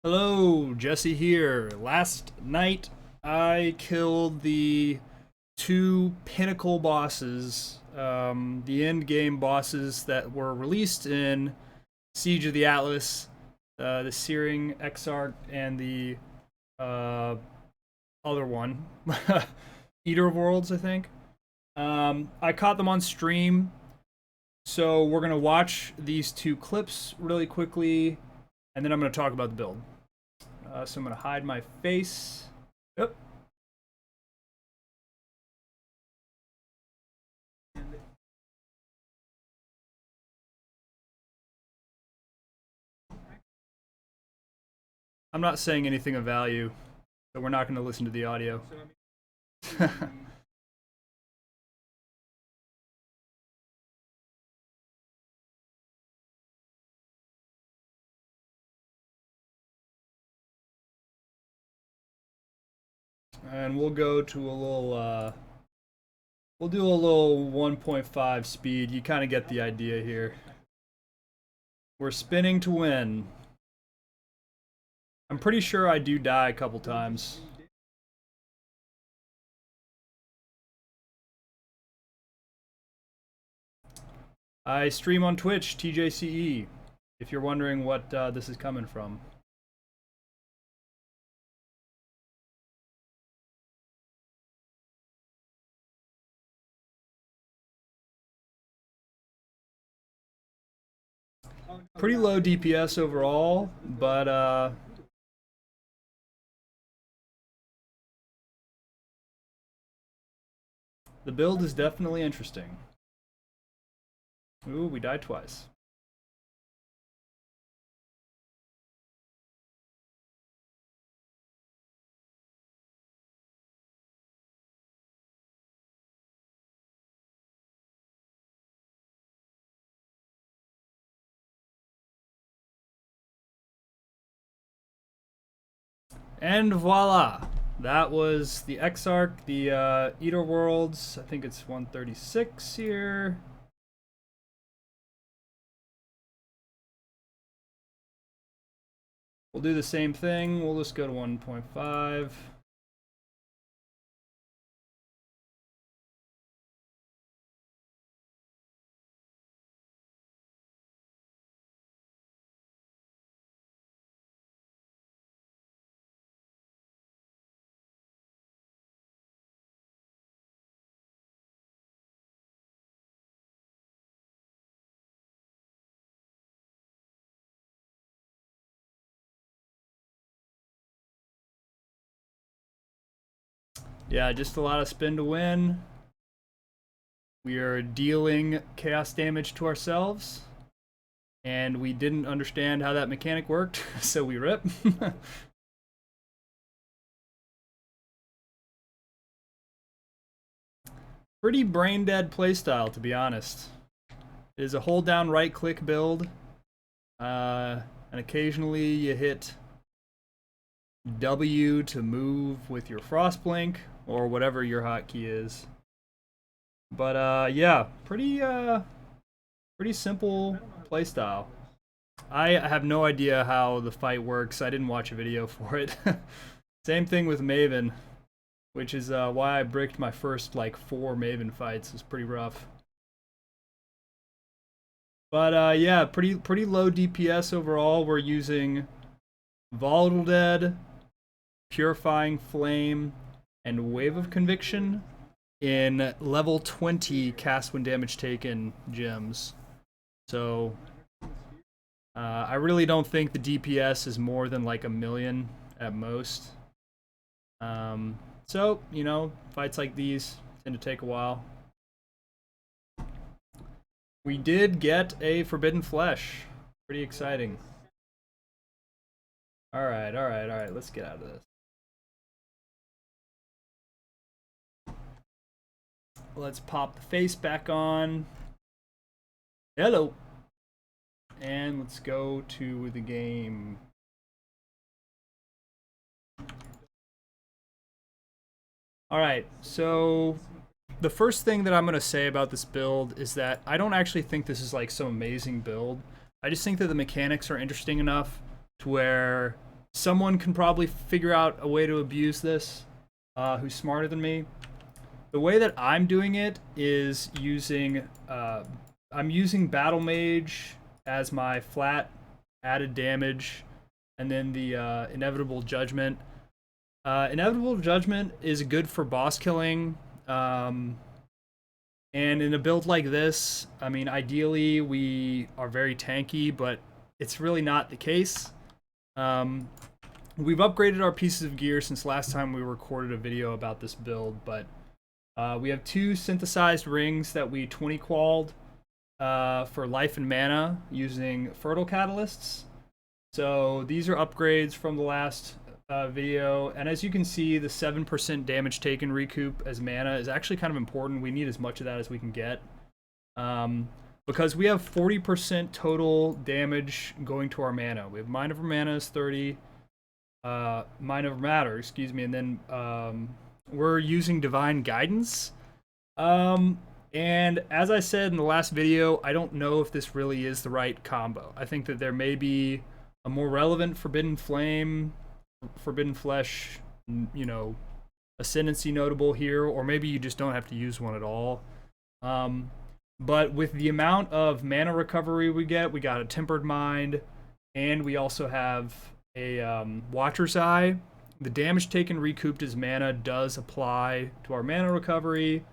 Hello, Jesse here. Last night I killed the two pinnacle bosses, the end game bosses that were released in Siege of the Atlas, the Searing Exarch and the other one, Eater of Worlds, I think. I caught them on stream, so we're gonna watch these two clips really quickly, and then I'm gonna talk about the build. So I'm going to hide my face. Yep. I'm not saying anything of value, so we're not going to listen to the audio. And we'll go to a little, we'll do a little 1.5 speed. You kind of get the idea here. We're spinning to win. I'm pretty sure I do die a couple times. I stream on Twitch, TJCE, if you're wondering what this is coming from. Pretty low DPS overall, but the build is definitely interesting. Ooh, we died twice. And voila! That was the Exarch, the Eater Worlds. I think it's 136 here. We'll do the same thing. We'll just go to 1.5. Yeah, just a lot of spin to win. We are dealing chaos damage to ourselves, and we didn't understand how that mechanic worked, so we rip. Pretty brain dead playstyle, to be honest. It is a hold down right click build, and occasionally you hit W to move with your Frostblink or whatever your hotkey is. But yeah, pretty simple playstyle. I have no idea how the fight works. I didn't watch a video for it. Same thing with Maven, which is why I bricked my first like 4 Maven fights. It's pretty rough. But yeah, pretty low DPS overall. We're using Volatile Dead, Purifying Flame, and Wave of Conviction in level 20 cast when damage taken gems. So I really don't think the DPS is more than like 1 million at most. So, you know, fights like these tend to take a while. We did get a Forbidden Flesh. Pretty exciting. Alright, let's get out of this. Let's pop the face back on. Hello. And let's go to the game. Alright, so the first thing that I'm going to say about this build is that I don't actually think this is like some amazing build. I just think that the mechanics are interesting enough to where someone can probably figure out a way to abuse this, who's smarter than me. The way that I'm doing it is using, I'm using Battlemage as my flat added damage, and then the Inevitable Judgement. Inevitable Judgement is good for boss killing, and in a build like this, I mean, ideally we are very tanky, but it's really not the case. We've upgraded our pieces of gear since last time we recorded a video about this build, but we have 2 synthesized rings that we 20 qualled for life and mana using fertile catalysts. So these are upgrades from the last video, and as you can see, the 7% damage taken recoup as mana is actually kind of important. We need as much of that as we can get, because we have 40% total damage going to our mana. We have Mind Over Mana is 30, Mind Over Matter, excuse me, and then we're using Divine Guidance. And as I said in the last video, I don't know if this really is the right combo. I think that there may be a more relevant Forbidden Flame, Forbidden Flesh, you know, ascendancy notable here, or maybe you just don't have to use one at all. But with the amount of mana recovery we got a Tempered Mind, and we also have a Watcher's Eye. The damage taken recouped as mana does apply to our mana recovery.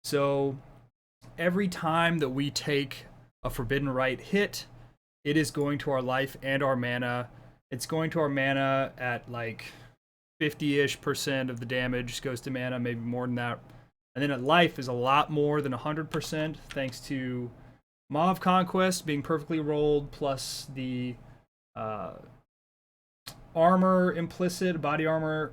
So every time that we take a Forbidden Rite hit, it is going to our life and our mana. It's going to our mana at like 50-ish% of the damage goes to mana, maybe more than that. And then at life is a lot more than 100%, thanks to Maw of Conquest being perfectly rolled, plus the armor implicit, body armor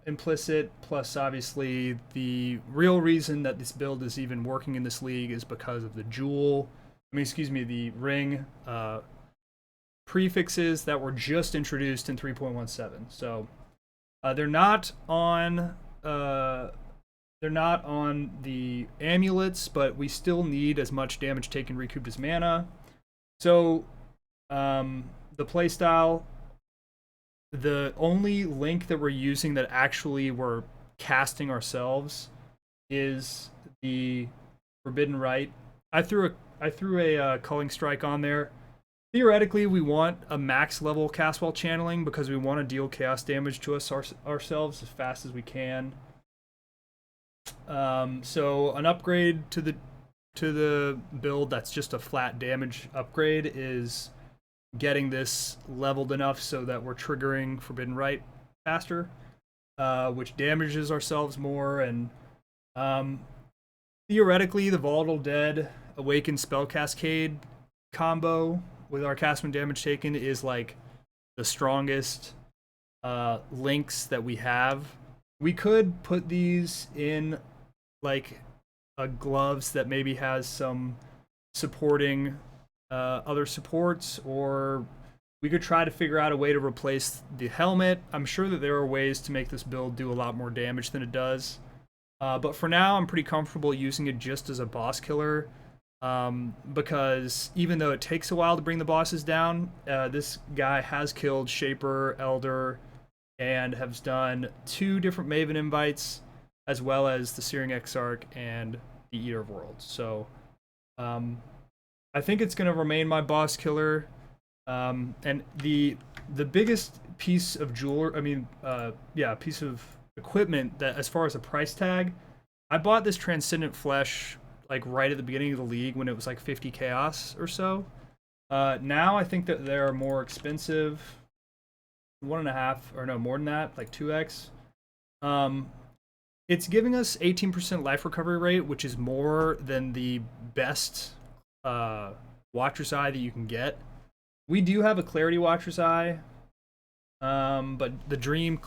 implicit, plus obviously the real reason that this build is even working in this league is because of the jewel, the ring prefixes that were just introduced in 3.17. So they're not on the amulets, but we still need as much damage taken recouped as mana. So the playstyle, the only link that we're using that actually we're casting ourselves is the Forbidden Rite. I threw a Culling Strike on there. Theoretically, we want a max level cast while channeling because we want to deal chaos damage to us ourselves as fast as we can. So an upgrade to the build that's just a flat damage upgrade is getting this leveled enough so that we're triggering Forbidden Rite faster, which damages ourselves more. And theoretically, the Volatile Dead Awakened Spell Cascade combo with our cast when damage taken is like the strongest links that we have. We could put these in like gloves that maybe has some supporting other supports, or we could try to figure out a way to replace the helmet. I'm sure that there are ways to make this build do a lot more damage than it does. But for now, I'm pretty comfortable using it just as a boss killer. Because even though it takes a while to bring the bosses down, this guy has killed Shaper, Elder, and has done 2 different Maven invites, as well as the Searing Exarch and the Eater of Worlds. So I think it's going to remain my boss killer. And the biggest piece of piece of equipment that, as far as a price tag, I bought this Transcendent Flesh like right at the beginning of the league when it was like 50 chaos or so. Now I think that they're more expensive, 1.5 or no more than that, like 2x. It's giving us 18% life recovery rate, which is more than the best Watcher's Eye that you can get. We do have a Clarity Watcher's Eye, but the Dream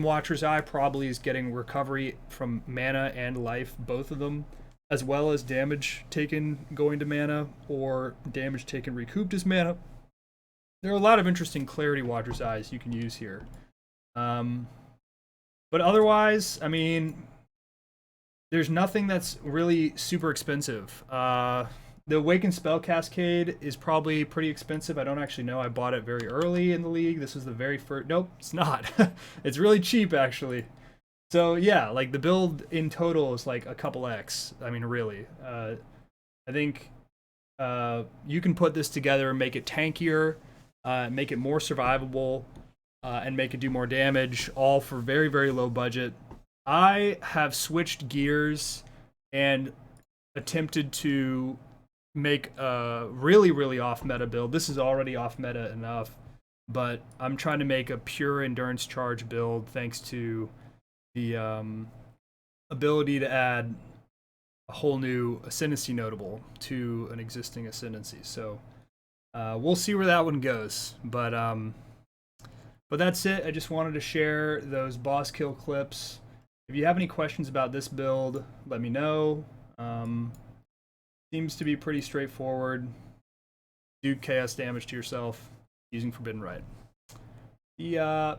Watcher's Eye probably is getting recovery from mana and life, both of them, as well as damage taken going to mana or damage taken recouped as mana. There are a lot of interesting Clarity Watcher's Eyes you can use here. But otherwise, I mean, there's nothing that's really super expensive. The Awakened Spell Cascade is probably pretty expensive. I don't actually know. I bought it very early in the league. This was the very first. Nope, it's not. It's really cheap, actually. So, yeah, like the build in total is like a couple X. I mean, really. I think you can put this together and make it tankier, make it more survivable, and make it do more damage, all for very, very low budget. I have switched gears and attempted to make a really, really off-meta build. This is already off-meta enough, but I'm trying to make a pure endurance charge build thanks to the ability to add a whole new ascendancy notable to an existing ascendancy. So we'll see where that one goes. But that's it. I just wanted to share those boss kill clips. If you have any questions about this build, let me know. Seems to be pretty straightforward. Do chaos damage to yourself using Forbidden Rite. Yeah.